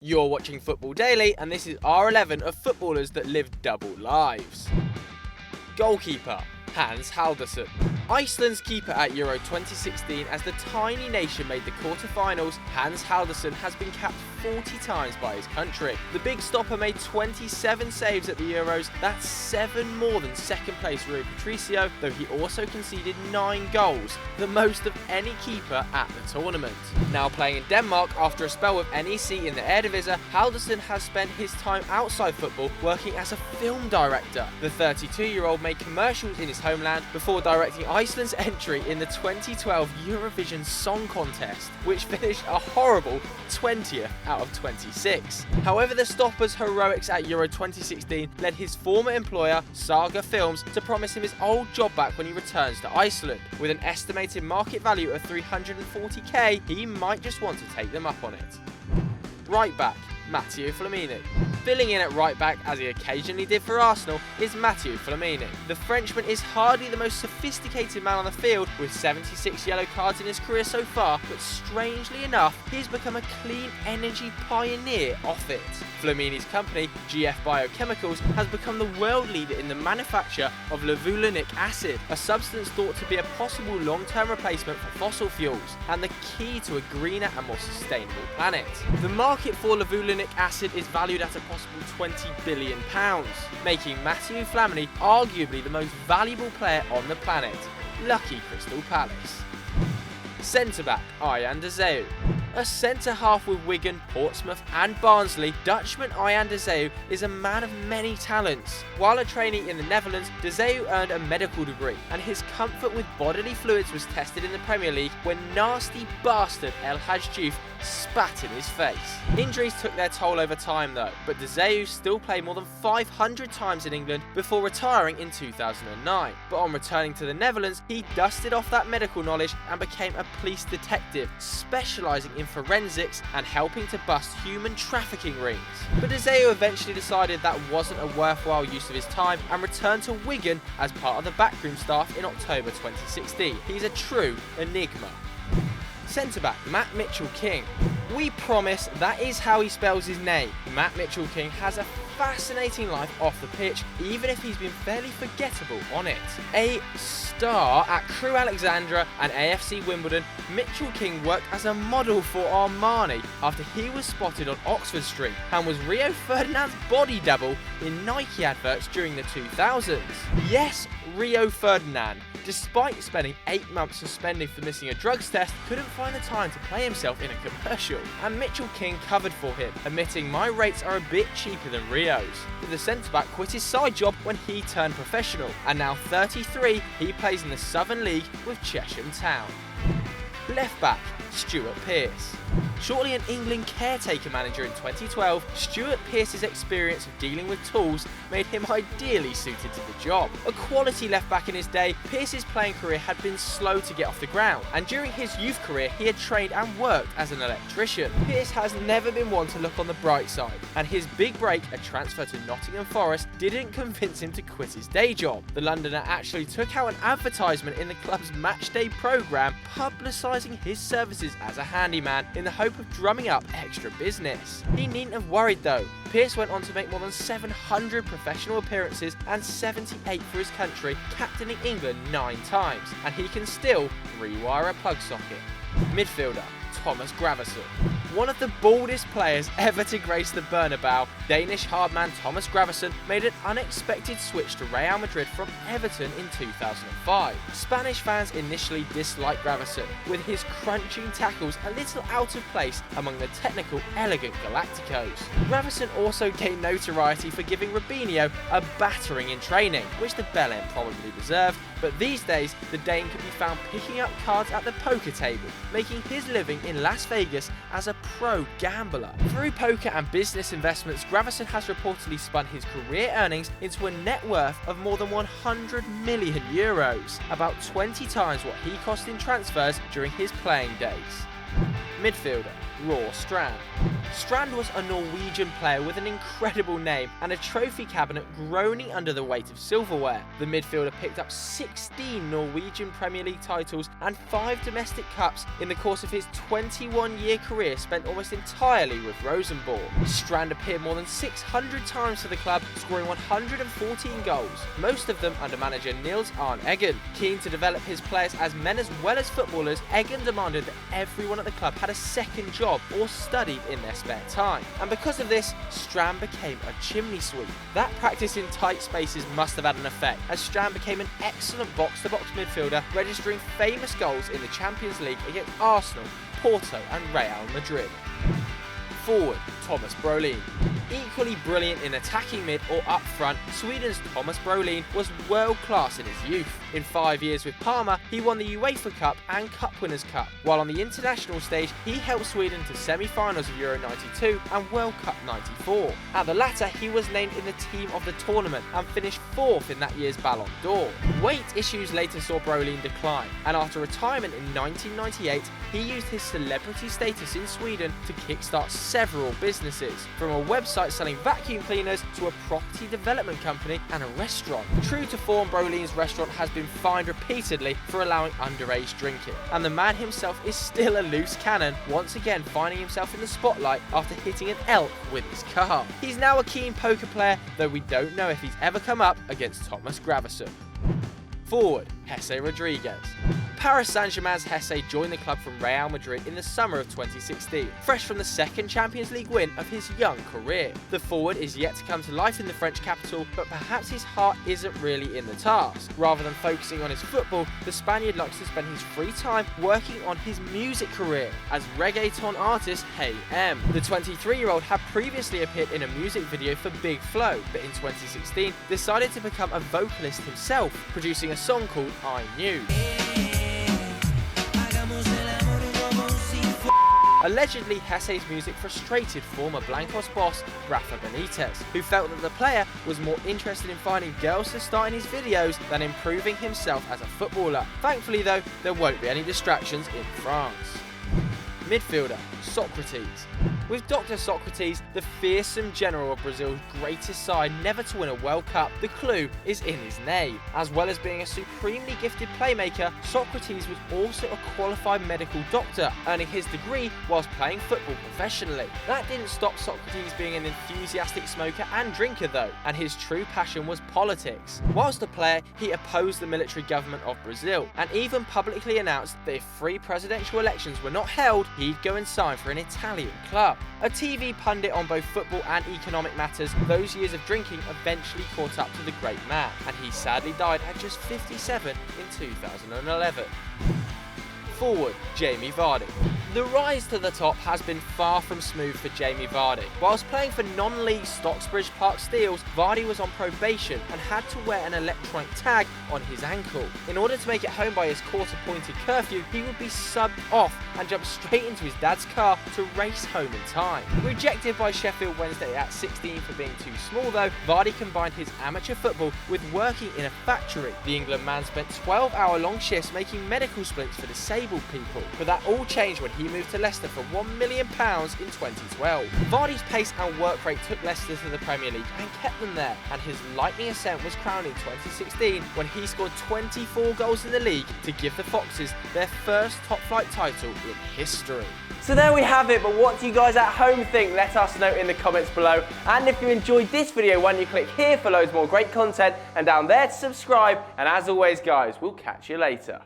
You're watching Football Daily, and this is our 11 of footballers that lived double lives. Goalkeeper, Hans Halldorsson. Iceland's keeper at Euro 2016, as the tiny nation made the quarter-finals, Hans Halldorsson has been capped 40 times by his country. The big stopper made 27 saves at the Euros, that's 7 more than second place Rui Patricio, though he also conceded 9 goals, the most of any keeper at the tournament. Now playing in Denmark after a spell with NEC in the Eredivisie, Halldorsson has spent his time outside football working as a film director. The 32-year-old made commercials in his homeland before directing Iceland's entry in the 2012 Eurovision Song Contest, which finished a horrible 20th out of 26. However, the stopper's heroics at Euro 2016 led his former employer, Saga Films, to promise him his old job back when he returns to Iceland. With an estimated market value of 340k, he might just want to take them up on it. Right back, Mathieu Flamini. Filling in at right back, as he occasionally did for Arsenal, is Mathieu Flamini. The Frenchman is hardly the most sophisticated man on the field, with 76 yellow cards in his career so far, but strangely enough, he's become a clean energy pioneer off it. Flamini's company, GF Biochemicals, has become the world leader in the manufacture of levulinic acid, a substance thought to be a possible long-term replacement for fossil fuels, and the key to a greener and more sustainable planet. The market for levulinic acid is valued at a possible £20 billion, making Mathieu Flamini arguably the most valuable player on the planet. Lucky Crystal Palace. Centre-back, Zeeuw. A centre-half with Wigan, Portsmouth and Barnsley, Dutchman Zeeuw is a man of many talents. While a trainee in the Netherlands, Zeeuw earned a medical degree, and his comfort with bodily fluids was tested in the Premier League when nasty bastard El Hadji Diouf spat in his face. Injuries took their toll over time though, but Zeeuw still played more than 500 times in England before retiring in 2009. But on returning to the Netherlands, he dusted off that medical knowledge and became a police detective, specialising in forensics and helping to bust human trafficking rings. But Zeeuw eventually decided that wasn't a worthwhile use of his time and returned to Wigan as part of the backroom staff in October 2016. He's a true enigma. Centre-back, Mitchel-King. We promise that is how he spells his name. Matt Mitchell-King has a fascinating life off the pitch, even if he's been fairly forgettable on it. A star at Crewe Alexandra and AFC Wimbledon, Mitchel-King worked as a model for Armani after he was spotted on Oxford Street and was Rio Ferdinand's body double in Nike adverts during the 2000s. Yes, Rio Ferdinand, despite spending 8 months suspended for missing a drugs test, couldn't find the time to play himself in a commercial, and Mitchell-King covered for him, admitting my rates are a bit cheaper than Rio's. But the centre-back quit his side job when he turned professional, and now 33, he plays in the Southern League with Chesham Town. Left back, Stuart Pearce. Shortly an England caretaker manager in 2012, Stuart Pearce's experience of dealing with tools made him ideally suited to the job. A quality left back in his day, Pearce's playing career had been slow to get off the ground, and during his youth career he had trained and worked as an electrician. Pearce has never been one to look on the bright side, and his big break, a transfer to Nottingham Forest, didn't convince him to quit his day job. The Londoner actually took out an advertisement in the club's matchday programme publicising his services as a handyman in the hope of drumming up extra business. He needn't have worried though. Pearce went on to make more than 700 professional appearances and 78 for his country, captaining England 9 times, and he can still rewire a plug socket. Midfielder, Thomas Gravesen. One of the baldest players ever to grace the Bernabeu, Danish hardman Thomas Gravesen made an unexpected switch to Real Madrid from Everton in 2005. Spanish fans initially disliked Gravesen, with his crunching tackles a little out of place among the technical, elegant Galacticos. Gravesen also gained notoriety for giving Robinho a battering in training, which the Bellend probably deserved, but these days the Dane can be found picking up cards at the poker table, making his living in Las Vegas as a pro gambler. Through poker and business investments, Gravesen has reportedly spun his career earnings into a net worth of more than €100 million, about 20 times what he cost in transfers during his playing days. Midfielder, Raw Strand. Strand was a Norwegian player with an incredible name and a trophy cabinet groaning under the weight of silverware. The midfielder picked up 16 Norwegian Premier League titles and 5 domestic cups in the course of his 21-year career spent almost entirely with Rosenborg. Strand appeared more than 600 times for the club, scoring 114 goals, most of them under manager Nils Arne Eggen. Keen to develop his players as men as well as footballers, Eggen demanded that everyone at the club had a second job or studied in their spare time. And because of this, Strand became a chimney sweep. That practice in tight spaces must have had an effect, as Strand became an excellent box-to-box midfielder, registering famous goals in the Champions League against Arsenal, Porto and Real Madrid. Forward, Thomas Brolin. Equally brilliant in attacking mid or up front, Sweden's Thomas Brolin was world class in his youth. In 5 years with Parma, he won the UEFA Cup and Cup Winners' Cup, while on the international stage he helped Sweden to semi-finals of Euro 92 and World Cup 94. At the latter, he was named in the team of the tournament and finished 4th in that year's Ballon d'Or. Weight issues later saw Brolin decline, and after retirement in 1998, he used his celebrity status in Sweden to kickstart several businesses, from a website selling vacuum cleaners to a property development company and a restaurant. True to form, Brolin's restaurant has been fined repeatedly for allowing underage drinking, and the man himself is still a loose cannon, once again finding himself in the spotlight after hitting an elk with his car. He's now a keen poker player, though we don't know if he's ever come up against Thomas Gravesen. Forward, Jese Rodriguez. Paris Saint-Germain's Jese joined the club from Real Madrid in the summer of 2016, fresh from the second Champions League win of his young career. The forward is yet to come to life in the French capital, but perhaps his heart isn't really in the task. Rather than focusing on his football, the Spaniard likes to spend his free time working on his music career as reggaeton artist Hey M. The 23-year-old had previously appeared in a music video for Big Flo, but in 2016 decided to become a vocalist himself, producing a song called I Knew. Allegedly, Jese's music frustrated former Blancos boss Rafa Benitez, who felt that the player was more interested in finding girls to star in his videos than improving himself as a footballer. Thankfully though, there won't be any distractions in France. Midfielder, Socrates. With Dr. Socrates, the fearsome general of Brazil's greatest side never to win a World Cup, the clue is in his name. As well as being a supremely gifted playmaker, Socrates was also a qualified medical doctor, earning his degree whilst playing football professionally. That didn't stop Socrates being an enthusiastic smoker and drinker though, and his true passion was politics. Whilst a player, he opposed the military government of Brazil, and even publicly announced that if free presidential elections were not held, he'd go and sign for an Italian club. A TV pundit on both football and economic matters, those years of drinking eventually caught up to the great man, and he sadly died at just 57 in 2011. Forward, Jamie Vardy. The rise to the top has been far from smooth for Jamie Vardy. Whilst playing for non-league Stocksbridge Park Steels, Vardy was on probation and had to wear an electronic tag on his ankle. In order to make it home by his court-appointed curfew, he would be subbed off and jump straight into his dad's car to race home in time. Rejected by Sheffield Wednesday at 16 for being too small though, Vardy combined his amateur football with working in a factory. The England man spent 12-hour-long shifts making medical splints for disabled people, but that all changed when he moved to Leicester for £1 million in 2012. Vardy's pace and work rate took Leicester to the Premier League and kept them there, and his lightning ascent was crowned in 2016 when he scored 24 goals in the league to give the Foxes their first top-flight title in history. So there we have it, but what do you guys at home think? Let us know in the comments below. And if you enjoyed this video, why don't you click here for loads more great content and down there to subscribe. And as always guys, we'll catch you later.